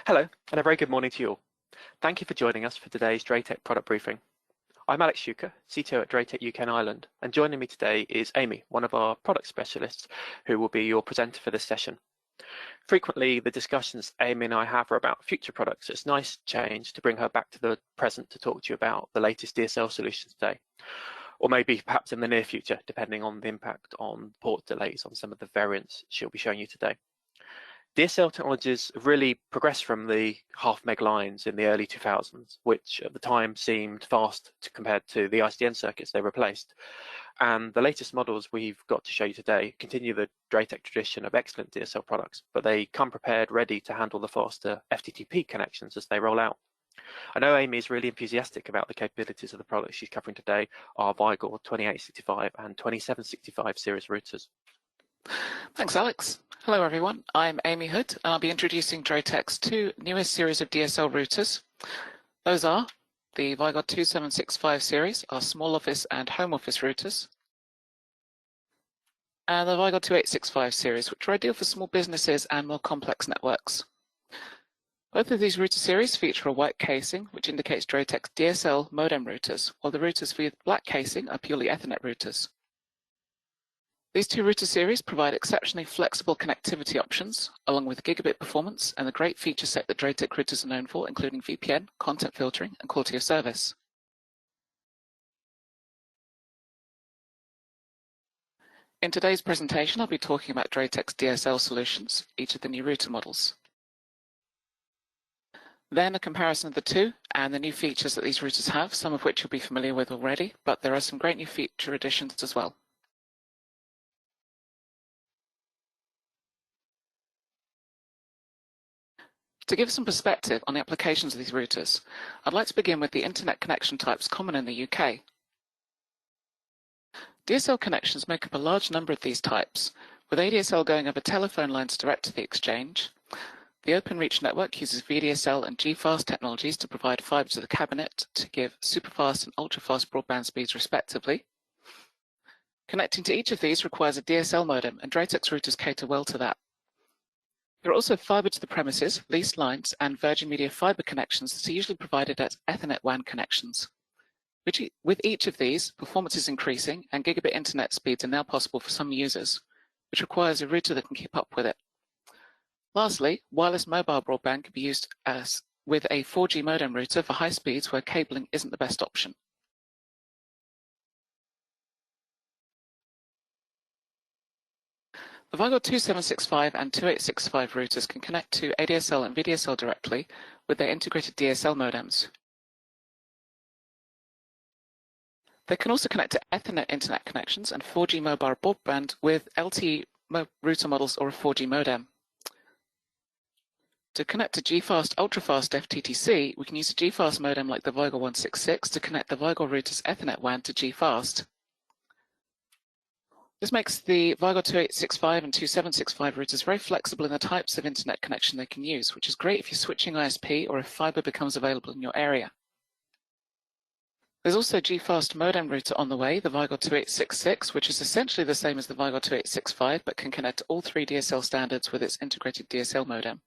Hello, and a very good morning to you all. Thank you for joining us for today's DrayTek product briefing. I'm Alex Shuker, CTO at DrayTek UK and Ireland, and joining me today is Amy, one of our product specialists, who will be your presenter for this session. Frequently, the discussions Amy and I have are about future products. It's nice change to bring her back to the present to talk to you about the latest DSL solutions today, or maybe perhaps in the near future, depending on the impact on port delays on some of the variants she'll be showing you today. DSL technologies have really progressed from the half meg lines in the early 2000s, which at the time seemed fast compared to the ICDN circuits they replaced. And the latest models we've got to show you today continue the DrayTek tradition of excellent DSL products, but they come prepared, ready to handle the faster FTTP connections as they roll out. I know Amy is really enthusiastic about the capabilities of the products she's covering today, our Vigor 2865 and 2765 series routers. Thanks, Alex. Hello, everyone. I'm Amy Hood, and I'll be introducing DrayTek's two newest series of DSL routers. Those are the Vigor 2765 series, our small office and home office routers, and the Vigor 2865 series, which are ideal for small businesses and more complex networks. Both of these router series feature a white casing, which indicates DrayTek's DSL modem routers, while the routers with black casing are purely Ethernet routers. These two router series provide exceptionally flexible connectivity options, along with gigabit performance and the great feature set that DrayTek routers are known for, including VPN, content filtering, and quality of service. In today's presentation, I'll be talking about DrayTek's DSL solutions, each of the new router models. Then a comparison of the two and the new features that these routers have, some of which you'll be familiar with already, but there are some great new feature additions as well. To give some perspective on the applications of these routers, I'd like to begin with the internet connection types common in the UK. DSL connections make up a large number of these types, with ADSL going over telephone lines direct to the exchange. The OpenReach network uses VDSL and GFast technologies to provide fiber to the cabinet to give superfast and ultrafast broadband speeds respectively. Connecting to each of these requires a DSL modem, and DrayTek's routers cater well to that. There are also fiber to the premises, leased lines, and Virgin Media fiber connections that are usually provided as Ethernet WAN connections. With each of these, performance is increasing and gigabit internet speeds are now possible for some users, which requires a router that can keep up with it. Lastly, wireless mobile broadband can be used with a 4G modem router for high speeds where cabling isn't the best option. The Vigor 2765 and 2865 routers can connect to ADSL and VDSL directly with their integrated DSL modems. They can also connect to Ethernet internet connections and 4G mobile broadband with LTE router models or a 4G modem. To connect to GFast ultrafast FTTC, we can use a GFast modem like the Vigor 166 to connect the Vigor router's Ethernet WAN to GFast. This makes the Vigor 2865 and 2765 routers very flexible in the types of internet connection they can use, which is great if you're switching ISP or if fiber becomes available in your area. There's also a GFast modem router on the way, the Vigor 2866, which is essentially the same as the Vigor 2865, but can connect to all three DSL standards with its integrated DSL modem.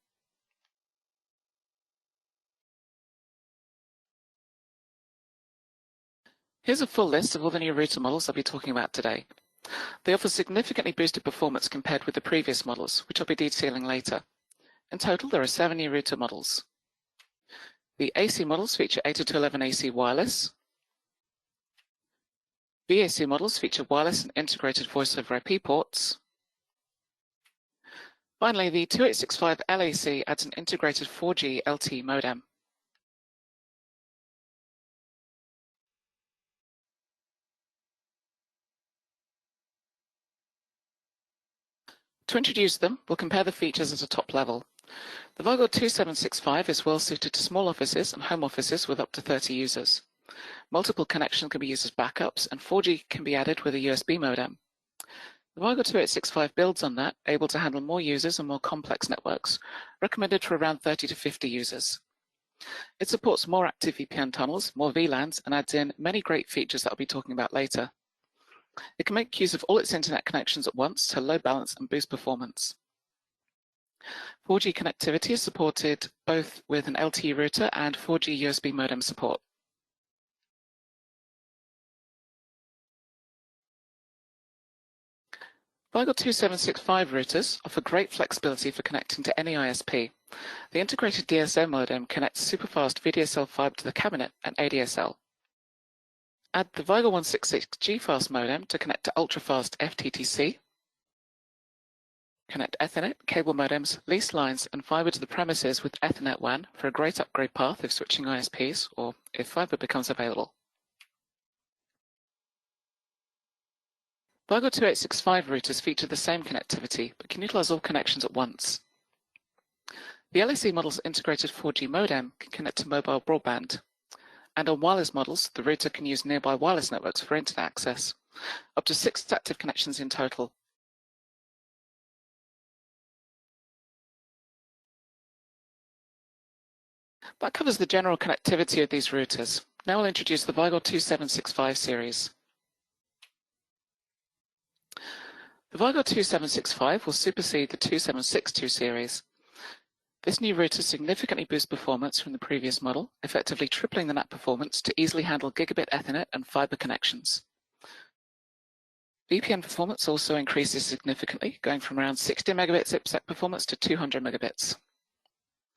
Here's a full list of all the new router models I'll be talking about today. They offer significantly boosted performance compared with the previous models, which I'll be detailing later. In total, there are 7 new router models. The AC models feature 802.11ac wireless. VAC models feature wireless and integrated voice over IP ports. Finally, the 2865 LAC adds an integrated 4G LTE modem. To introduce them, we'll compare the features at a top level. The Vigor 2765 is well suited to small offices and home offices with up to 30 users. Multiple connections can be used as backups, and 4G can be added with a USB modem. The Vigor 2865 builds on that, able to handle more users and more complex networks, recommended for around 30 to 50 users. It supports more active VPN tunnels, more VLANs, and adds in many great features that I'll be talking about later. It can make use of all its internet connections at once to load balance and boost performance. 4G connectivity is supported both with an LTE router and 4G USB modem support. Vigor 2765 routers offer great flexibility for connecting to any ISP. The integrated DSL modem connects superfast VDSL fiber to the cabinet and ADSL. Add the Vigor 166 G-Fast modem to connect to ultra-fast FTTC. Connect Ethernet, cable modems, leased lines, and fiber to the premises with Ethernet WAN for a great upgrade path if switching ISPs or if fiber becomes available. Vigor 2865 routers feature the same connectivity, but can utilize all connections at once. The LAC model's integrated 4G modem can connect to mobile broadband. And on wireless models, the router can use nearby wireless networks for internet access. Up to 6 active connections in total. That covers the general connectivity of these routers. Now I'll introduce the Vigor 2765 series. The Vigor 2765 will supersede the 2762 series. This new router significantly boosts performance from the previous model, effectively tripling the NAT performance to easily handle gigabit Ethernet and fiber connections. VPN performance also increases significantly, going from around 60 megabits IPsec performance to 200 megabits.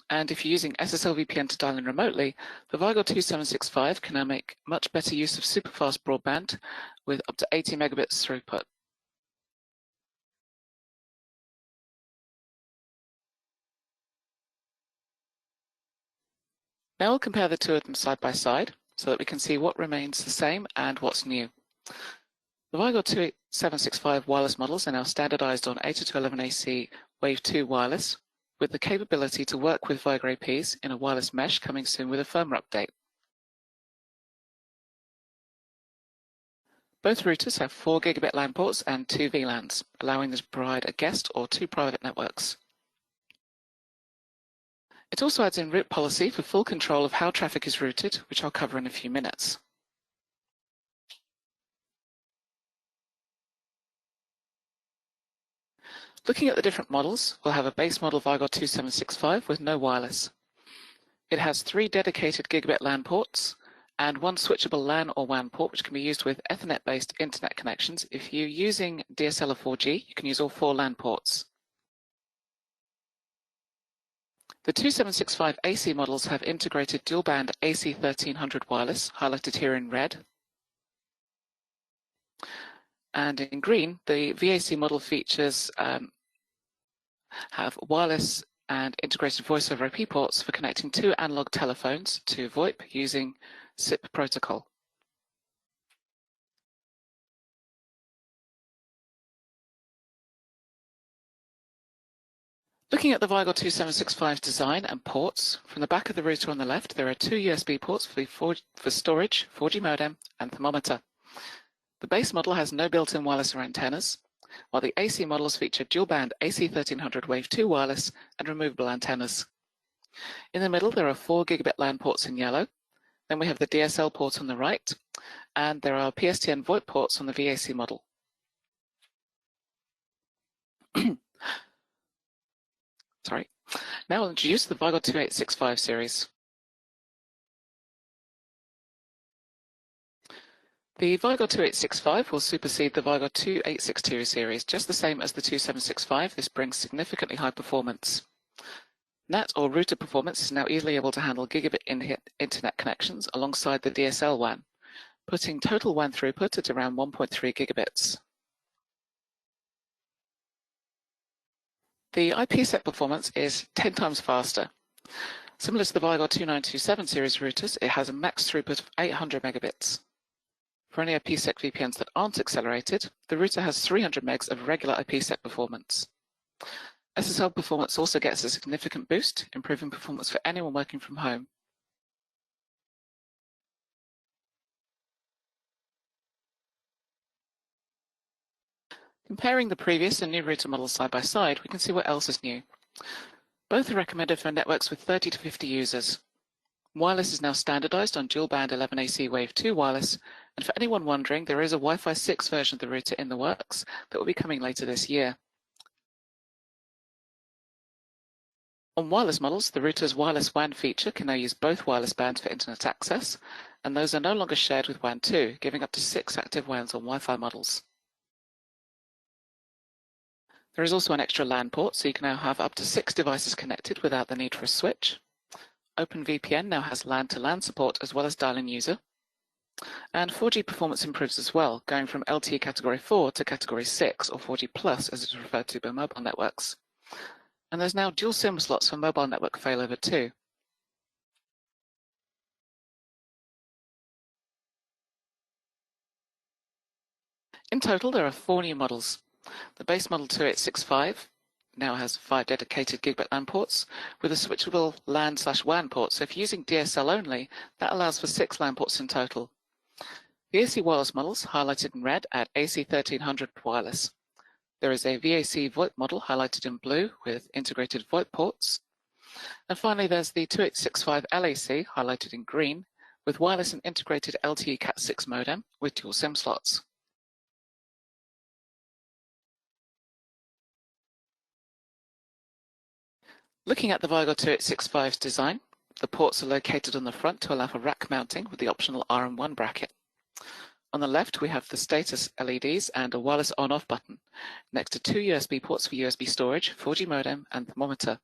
And if you're using SSL VPN to dial in remotely, the Vigor 2765 can now make much better use of superfast broadband with up to 80 megabits throughput. Now we'll compare the two of them side by side so that we can see what remains the same and what's new. The Vigor 2765 wireless models are now standardized on 802.11ac Wave 2 wireless, with the capability to work with Vigor APs in a wireless mesh coming soon with a firmware update. Both routers have 4 gigabit LAN ports and 2 VLANs, allowing them to provide a guest or 2 private networks. It also adds in route policy for full control of how traffic is routed, which I'll cover in a few minutes. Looking at the different models, we'll have a base model Vigor 2765 with no wireless. It has 3 dedicated gigabit LAN ports and 1 switchable LAN or WAN port, which can be used with Ethernet-based internet connections. If you're using DSL or 4G, you can use all 4 LAN ports. The 2765 AC models have integrated dual-band AC 1300 wireless, highlighted here in red. And in green, the VAC model features have wireless and integrated voice over IP ports for connecting 2 analog telephones to VoIP using SIP protocol. Looking at the Vigor 2765 design and ports, from the back of the router on the left, there are 2 USB ports for storage, 4G modem, and thermometer. The base model has no built-in wireless or antennas, while the AC models feature dual-band AC 1300 Wave 2 wireless and removable antennas. In the middle, there are 4 gigabit LAN ports in yellow. Then we have the DSL port on the right, and there are PSTN VoIP ports on the VAC model. Sorry. Now I'll introduce the Vigor 2865 series. The Vigor 2865 will supersede the Vigor 2862 series. Just the same as the 2765, this brings significantly high performance. NAT or router performance is now easily able to handle gigabit internet connections alongside the DSL WAN, putting total WAN throughput at around 1.3 gigabits. The IPsec performance is 10 times faster. Similar to the Vigor 2927 series routers, it has a max throughput of 800 megabits. For any IPsec VPNs that aren't accelerated, the router has 300 megs of regular IPsec performance. SSL performance also gets a significant boost, improving performance for anyone working from home. Comparing the previous and new router models side by side, we can see what else is new. Both are recommended for networks with 30 to 50 users. Wireless is now standardized on dual-band 11AC Wave 2 wireless, and for anyone wondering, there is a Wi-Fi 6 version of the router in the works that will be coming later this year. On wireless models, the router's wireless WAN feature can now use both wireless bands for internet access, and those are no longer shared with WAN 2, giving up to 6 active WANs on Wi-Fi models. There is also an extra LAN port, so you can now have up to 6 devices connected without the need for a switch. OpenVPN now has LAN to LAN support as well as dial-in user. And 4G performance improves as well, going from LTE Category 4 to Category 6, or 4G Plus as it's referred to by mobile networks. And there's now dual SIM slots for mobile network failover too. In total, there are 4 new models. The base model 2865 now has 5 dedicated gigabit LAN ports with a switchable LAN/WAN port. So if you're using DSL only, that allows for 6 LAN ports in total. The AC wireless models, highlighted in red, add AC 1300 wireless. There is a VAC VoIP model highlighted in blue with integrated VoIP ports. And finally, there's the 2865 LAC highlighted in green with wireless and integrated LTE Cat6 modem with dual SIM slots. Looking at the Vigor 2865's design, the ports are located on the front to allow for rack mounting with the optional RM1 bracket. On the left, we have the status LEDs and a wireless on-off button, next to 2 USB ports for USB storage, 4G modem, and thermometer.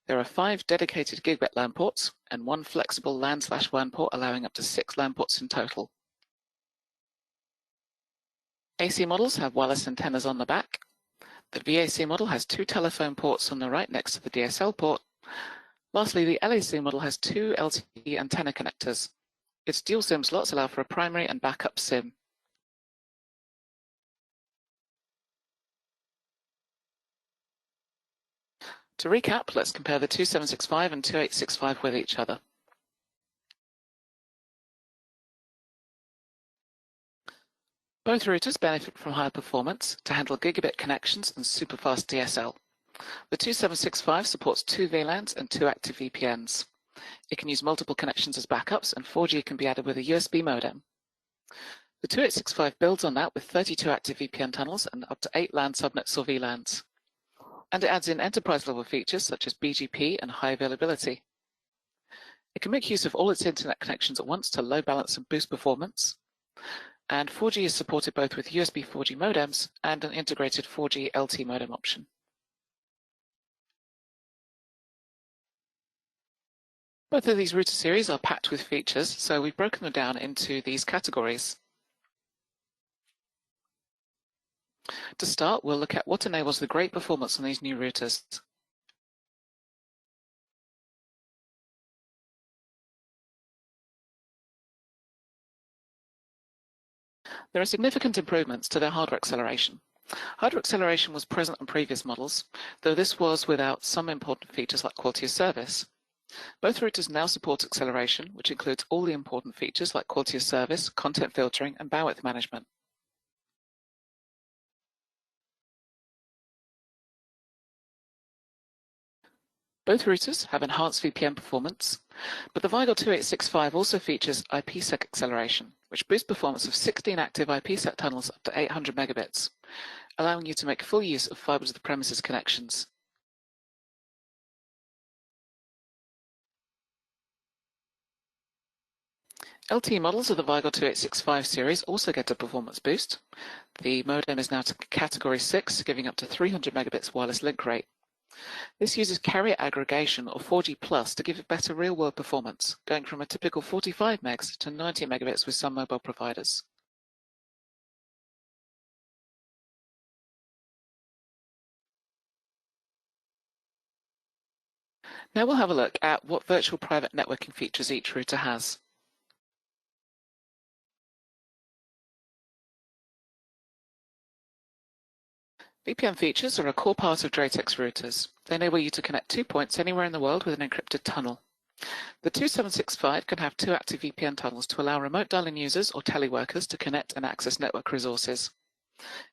There are 5 dedicated gigabit LAN ports and 1 flexible LAN/WAN port, allowing up to 6 LAN ports in total. AC models have wireless antennas on the back. The VAC model has 2 telephone ports on the right next to the DSL port. Lastly, the LAC model has 2 LTE antenna connectors. Its dual SIM slots allow for a primary and backup SIM. To recap, let's compare the 2765 and 2865 with each other. Both routers benefit from higher performance to handle gigabit connections and superfast DSL. The 2765 supports 2 VLANs and 2 active VPNs. It can use multiple connections as backups, and 4G can be added with a USB modem. The 2865 builds on that with 32 active VPN tunnels and up to 8 LAN subnets or VLANs. And it adds in enterprise-level features such as BGP and high availability. It can make use of all its internet connections at once to load balance and boost performance. And 4G is supported both with USB 4G modems and an integrated 4G LTE modem option. Both of these router series are packed with features, so we've broken them down into these categories. To start, we'll look at what enables the great performance on these new routers. There are significant improvements to their hardware acceleration. Hardware acceleration was present on previous models, though this was without some important features like quality of service. Both routers now support acceleration, which includes all the important features like quality of service, content filtering, and bandwidth management. Both routers have enhanced VPN performance, but the Vigor 2865 also features IPsec acceleration, which boosts performance of 16 active IPsec tunnels up to 800 megabits, allowing you to make full use of fiber to the premises connections. LTE models of the Vigor 2865 series also get a performance boost. The modem is now to Category 6, giving up to 300 megabits wireless link rate. This uses carrier aggregation or 4G Plus to give it better real-world performance, going from a typical 45 megs to 90 megabits with some mobile providers. Now we'll have a look at what virtual private networking features each router has. VPN features are a core part of DrayTek's routers. They enable you to connect 2 points anywhere in the world with an encrypted tunnel. The 2765 can have 2 active VPN tunnels to allow remote dial-in users or teleworkers to connect and access network resources.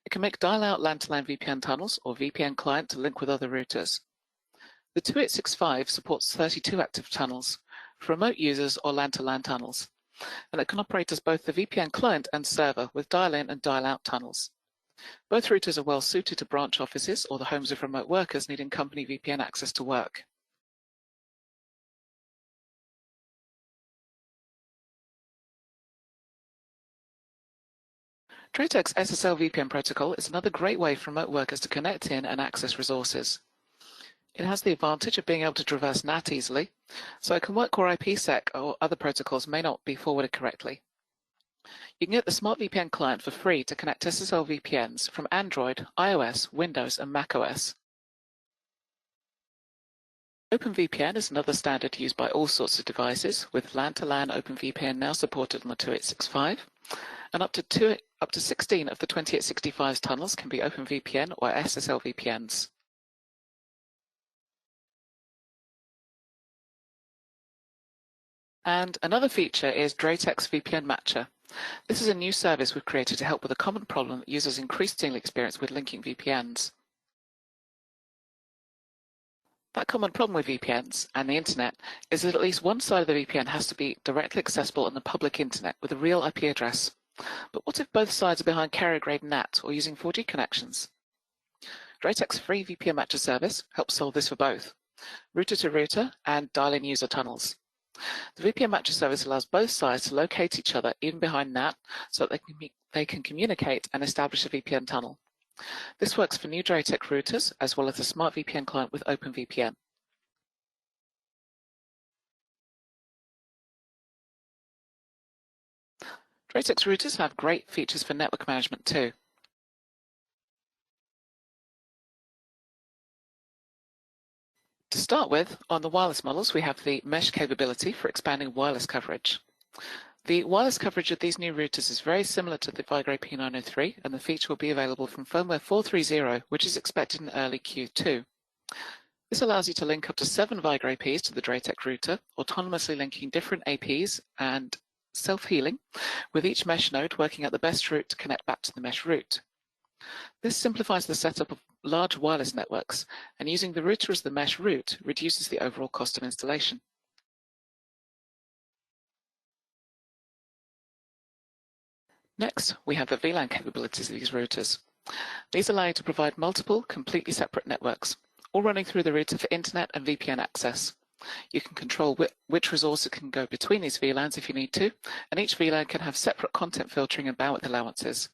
It can make dial-out LAN-to-LAN VPN tunnels or VPN client to link with other routers. The 2865 supports 32 active tunnels for remote users or LAN-to-LAN tunnels, and it can operate as both the VPN client and server with dial-in and dial-out tunnels. Both routers are well suited to branch offices or the homes of remote workers needing company VPN access to work. DrayTek's SSL VPN protocol is another great way for remote workers to connect in and access resources. It has the advantage of being able to traverse NAT easily, so it can work where IPsec or other protocols may not be forwarded correctly. You can get the Smart VPN client for free to connect SSL VPNs from Android, iOS, Windows, and macOS. OpenVPN is another standard used by all sorts of devices, with LAN-to-LAN OpenVPN now supported on the 2865, and up to 16 of the 2865's tunnels can be OpenVPN or SSL VPNs. And another feature is DrayTek's VPN Matcher. This is a new service we've created to help with a common problem that users increasingly experience with linking VPNs. That common problem with VPNs and the internet is that at least one side of the VPN has to be directly accessible on the public internet with a real IP address. But what if both sides are behind carrier-grade NAT or using 4G connections? DrayTek's free VPN Matcher service helps solve this for both router-to-router and dial-in user tunnels. The VPN Matcher service allows both sides to locate each other even behind NAT so that they can communicate and establish a VPN tunnel. This works for new DrayTek routers as well as the Smart VPN client with OpenVPN. DrayTek's routers have great features for network management too. To start with, on the wireless models, we have the mesh capability for expanding wireless coverage. The wireless coverage of these new routers is very similar to the Vigor P903, and the feature will be available from firmware 4.3.0, which is expected in early Q2. This allows you to link up to 7 Vigor APs to the DrayTek router, autonomously linking different APs and self-healing, with each mesh node working out the best route to connect back to the mesh route. This simplifies the setup of large wireless networks, and using the router as the mesh route reduces the overall cost of installation. Next, we have the VLAN capabilities of these routers. These allow you to provide multiple, completely separate networks, all running through the router for internet and VPN access. You can control which resources can go between these VLANs if you need to, and each VLAN can have separate content filtering and bandwidth allowances.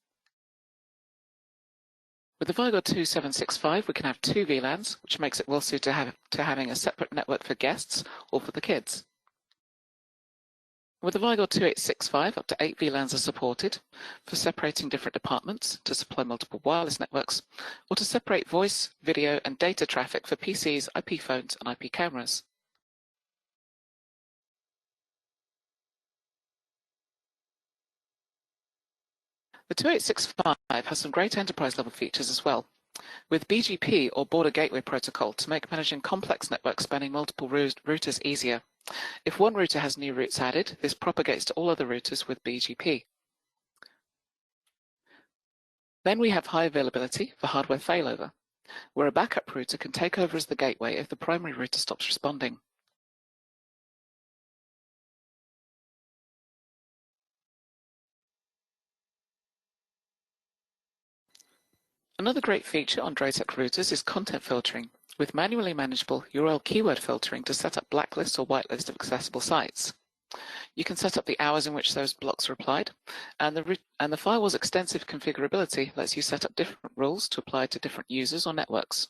With the Vigor 2765, we can have 2 VLANs, which makes it well suited to having a separate network for guests or for the kids. With the Vigor 2865, up to 8 VLANs are supported for separating different departments to supply multiple wireless networks, or to separate voice, video, and data traffic for PCs, IP phones, and IP cameras. The 2865 has some great enterprise-level features as well, with BGP or Border Gateway Protocol to make managing complex networks spanning multiple routers easier. If one router has new routes added, this propagates to all other routers with BGP. Then we have high availability for hardware failover, where a backup router can take over as the gateway if the primary router stops responding. Another great feature on DrayTek routers is content filtering, with manually manageable URL keyword filtering to set up blacklists or whitelist of accessible sites. You can set up the hours in which those blocks are applied, and the firewall's extensive configurability lets you set up different rules to apply to different users or networks.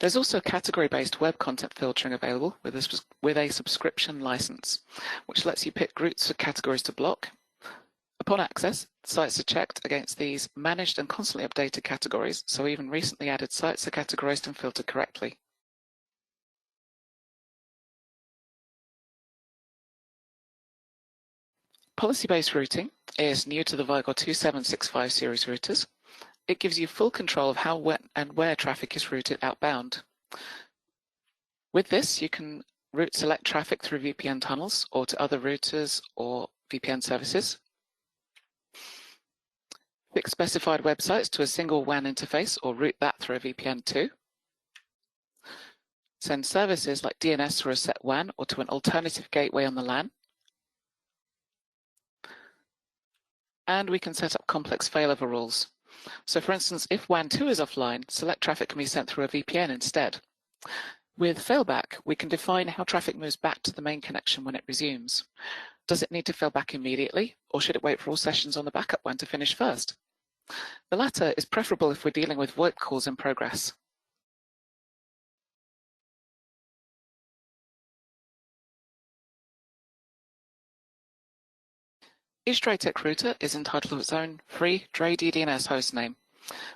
There's also category-based web content filtering available with a subscription license, which lets you pick groups of categories to block. Upon access, sites are checked against these managed and constantly updated categories, so even recently added sites are categorized and filtered correctly. Policy-based routing is new to the Vigor 2765 series routers. It gives you full control of how, when, and where traffic is routed outbound. With this, you can select traffic through VPN tunnels or to other routers or VPN services. Fix specified websites to a single WAN interface or route that through a VPN too. Send services like DNS through a set WAN or to an alternative gateway on the LAN. And we can set up complex failover rules. So for instance, if WAN 2 is offline, select traffic can be sent through a VPN instead. With failback, we can define how traffic moves back to the main connection when it resumes. Does it need to fail back immediately, or should it wait for all sessions on the backup WAN to finish first? The latter is preferable if we're dealing with VoIP calls in progress. Each DrayTek router is entitled to its own free DrayDNS hostname,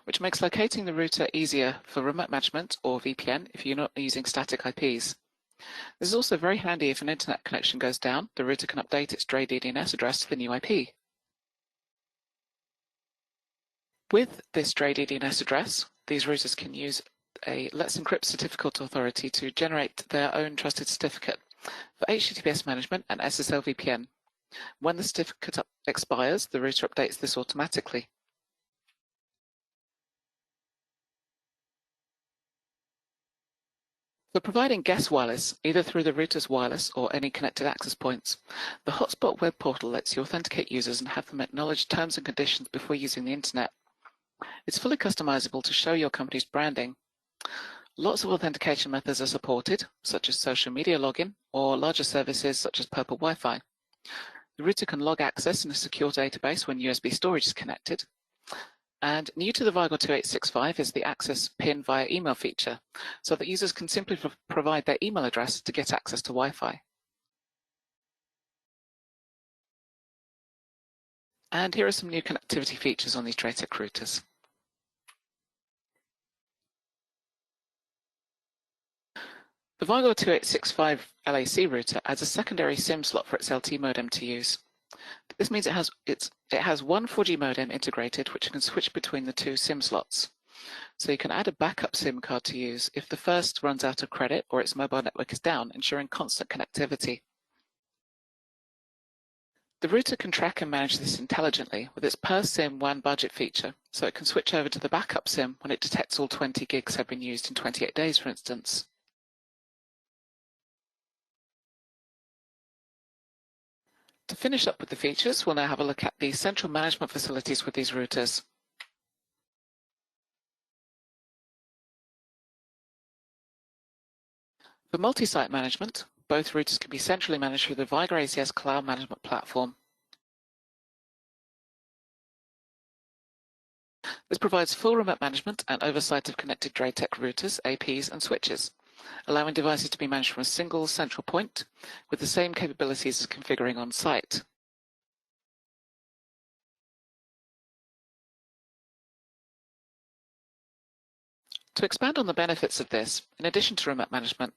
which makes locating the router easier for remote management or VPN if you're not using static IPs. This is also very handy if an internet connection goes down, the router can update its DrayDNS address to the new IP. With this DrayDNS address, these routers can use a Let's Encrypt certificate authority to generate their own trusted certificate for HTTPS management and SSL VPN. When the certificate expires, the router updates this automatically. For providing guest wireless, either through the router's wireless or any connected access points, the Hotspot web portal lets you authenticate users and have them acknowledge terms and conditions before using the internet. It's fully customizable to show your company's branding. Lots of authentication methods are supported, such as social media login or larger services such as Purple Wi-Fi. The router can log access in a secure database when USB storage is connected. And new to the Vigor 2865 is the access PIN via email feature, so that users can simply provide their email address to get access to Wi-Fi. And here are some new connectivity features on these DrayTek routers. The Vigor 2865 LAC router adds a secondary SIM slot for its LT modem to use. This means it has one 4G modem integrated, which can switch between the two SIM slots. So you can add a backup SIM card to use if the first runs out of credit or its mobile network is down, ensuring constant connectivity. The router can track and manage this intelligently with its per SIM WAN budget feature, so it can switch over to the backup SIM when it detects all 20 gigs have been used in 28 days, for instance. To finish up with the features, we'll now have a look at the central management facilities with these routers. For multi-site management, both routers can be centrally managed through the Vigor ACS cloud management platform. This provides full remote management and oversight of connected DrayTek routers, APs, and switches, allowing devices to be managed from a single central point with the same capabilities as configuring on site. To expand on the benefits of this, in addition to remote management,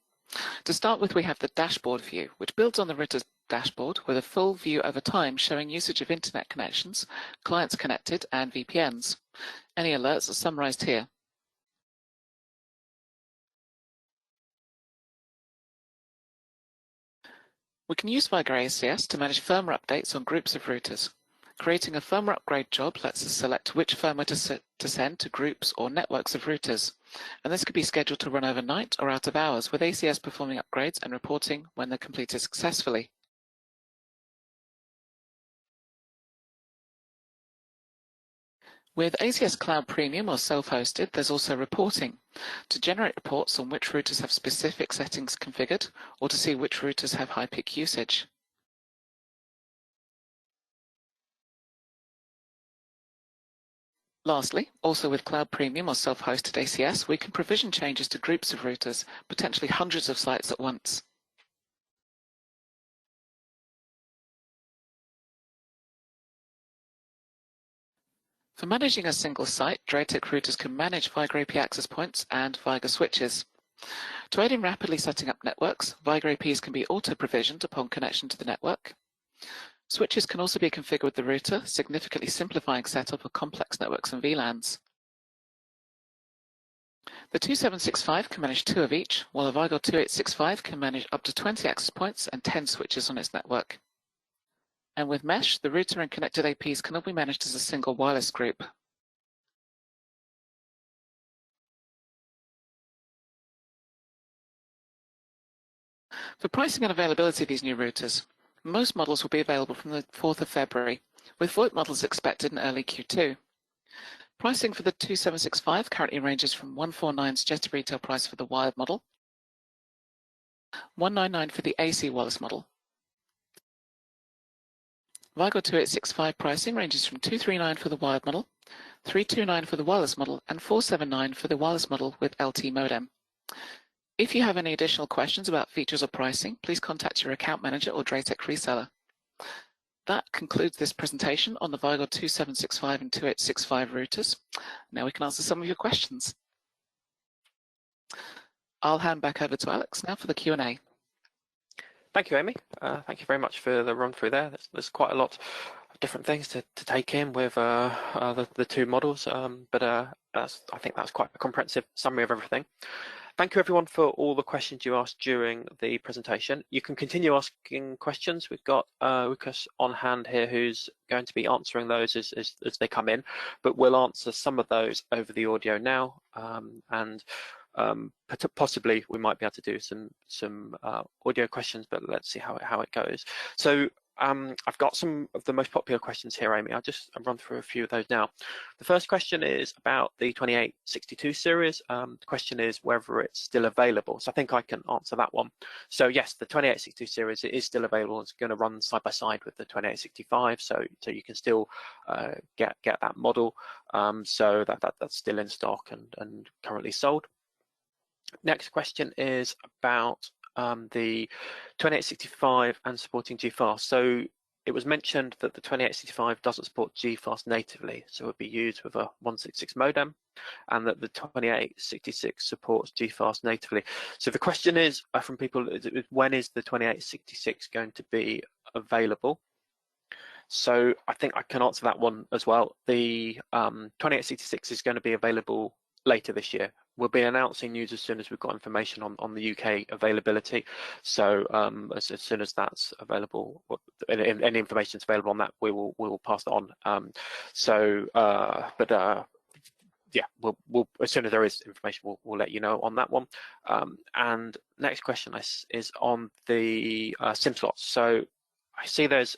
to start with, we have the dashboard view, which builds on the router's dashboard with a full view over time showing usage of internet connections, clients connected, and VPNs. Any alerts are summarized here. We can use Vigor ACS to manage firmware updates on groups of routers. Creating a firmware upgrade job lets us select which firmware to send to groups or networks of routers, and this could be scheduled to run overnight or out of hours, with ACS performing upgrades and reporting when they're completed successfully. With ACS Cloud Premium or self-hosted, there's also reporting to generate reports on which routers have specific settings configured or to see which routers have high peak usage. Lastly, also with Cloud Premium or self-hosted ACS, we can provision changes to groups of routers, potentially hundreds of sites at once. For managing a single site, DrayTek routers can manage Vigor AP access points and Vigor switches. To aid in rapidly setting up networks, Vigor APs can be auto-provisioned upon connection to the network. Switches can also be configured with the router, significantly simplifying setup of complex networks and VLANs. The 2765 can manage 2 of each, while the Vigor 2865 can manage up to 20 access points and 10 switches on its network. And with Mesh, the router and connected APs can all be managed as a single wireless group. For pricing and availability of these new routers, most models will be available from the 4th of February, with VoIP models expected in early Q2. Pricing for the 2765 currently ranges from 149 suggested retail price for the wired model, 199 for the AC wireless model. Vigor 2865 pricing ranges from 239 for the wired model, 329 for the wireless model, and 479 for the wireless model with LT modem. If you have any additional questions about features or pricing, please contact your account manager or DrayTek reseller. That concludes this presentation on the Vigor 2765 and 2865 routers. Now we can answer some of your questions. I'll hand back over to Alex now for the Q&A. Thank you, Amy. Thank you very much for the run through there. There's quite a lot of different things to take in with the two models, but I think that's quite a comprehensive summary of everything. Thank you everyone for all the questions you asked during the presentation. You can continue asking questions. We've got Lucas on hand here who's going to be answering those as they come in, but we'll answer some of those over the audio now, and possibly we might be able to do some audio questions, but let's see how it goes. So I've got some of the most popular questions here, Amy. I'll run through a few of those now. The first question is about the 2862 series. The question is whether it's still available. So I think I can answer that one. So yes, the 2862 series is still available. It's going to run side by side with the 2865, so you can still get that model. So that's still in stock and currently sold. Next question is about the 2865 and supporting GFast. So it was mentioned that the 2865 doesn't support GFast natively, so it would be used with a 166 modem, and that the 2866 supports GFast natively. So the question is from people, when is the 2866 going to be available? So I think I can answer that one as well. The 2866 is going to be available later this year. We'll be announcing news as soon as we've got information on the UK availability. So as soon as that's available, any information is available on that, we will pass it on. Yeah, we'll as soon as there is information, we'll let you know on that one. And next question is on the SIM slots. So I see there's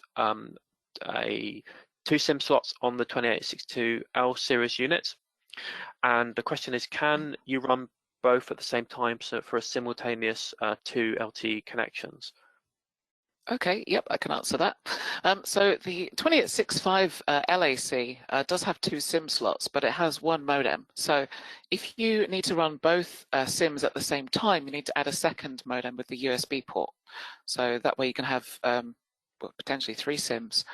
two SIM slots on the 2862L series units. And the question is, can you run both at the same time, so for a simultaneous two LTE connections? Okay, yep, I can answer that. So the 2865 LAC does have two SIM slots, but it has one modem. So if you need to run both SIMs at the same time, you need to add a second modem with the USB port. So that way you can have potentially three SIMs.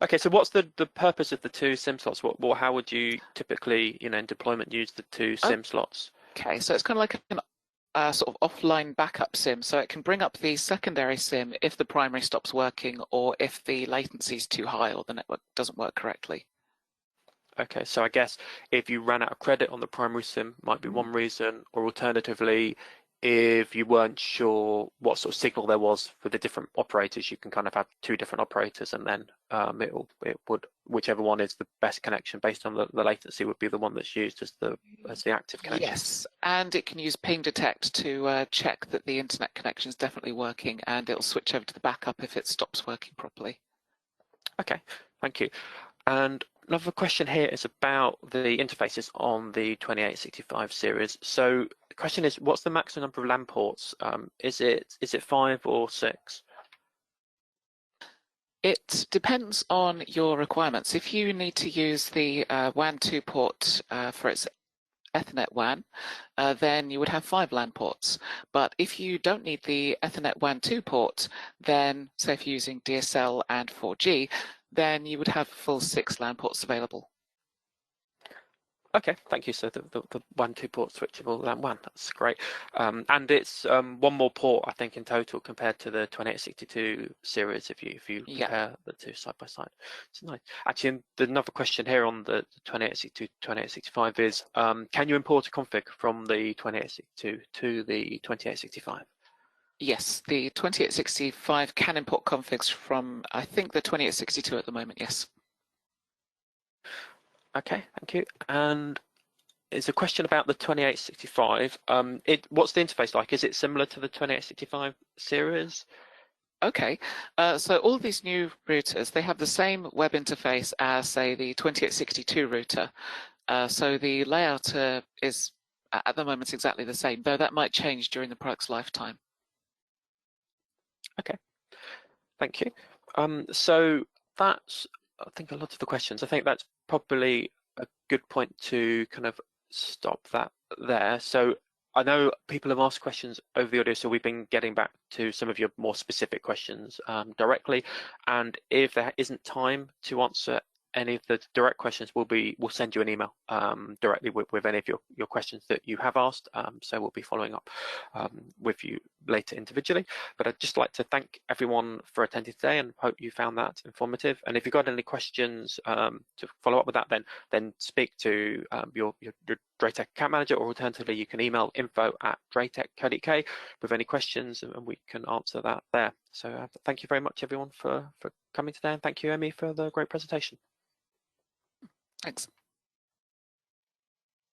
Okay, so what's the purpose of the two SIM slots? How would you typically, in deployment, use the two SIM slots? Okay, so it's kind of like an sort of offline backup SIM. So it can bring up the secondary SIM if the primary stops working, or if the latency is too high or the network doesn't work correctly. Okay, so I guess if you ran out of credit on the primary SIM, might be one reason, or alternatively, if you weren't sure what sort of signal there was for the different operators, you can kind of have two different operators, and then it would, whichever one is the best connection based on the latency would be the one that's used as the active connection. Yes, and it can use ping detect to check that the internet connection is definitely working, and it'll switch over to the backup if it stops working properly. Okay, thank you. And another question here is about the interfaces on the 2865 series. So the question is, what's the maximum number of LAN ports? Is it 5 or 6? It depends on your requirements. If you need to use the WAN 2 port for its Ethernet WAN, then you would have 5 LAN ports. But if you don't need the Ethernet WAN 2 port, then say if you're using DSL and 4G, then you would have full 6 LAN ports available. Okay, thank you. So the WAN 2 port switchable LAN WAN, that's great. And it's one more port, I think, in total compared to the 2862 series if you compare the two side by side. It's nice. Actually, another question here on the 2862 2865 is, can you import a config from the 2862 to the 2865? Yes, the 2865 can import configs from, I think, the 2862 at the moment, yes. Okay, thank you. And it's a question about the 2865. What's the interface like? Is it similar to the 2865 series? Okay, so all these new routers, they have the same web interface as, say, the 2862 router. So the layout is, at the moment, exactly the same, though that might change during the product's lifetime. Okay, thank you. So that's, I think, a lot of the questions. I think that's probably a good point to kind of stop that there. So I know people have asked questions over the audio, so we've been getting back to some of your more specific questions directly. And if there isn't time to answer any of the direct questions, we'll send you an email directly with any of your questions that you have asked. So we'll be following up with you later individually. But I'd just like to thank everyone for attending today and hope you found that informative. And if you've got any questions to follow up with that, then speak to your DrayTek account manager, or alternatively you can email info@draytek.uk with any questions, and we can answer that there. So thank you very much everyone for coming today, and thank you, Amy, for the great presentation. Thanks.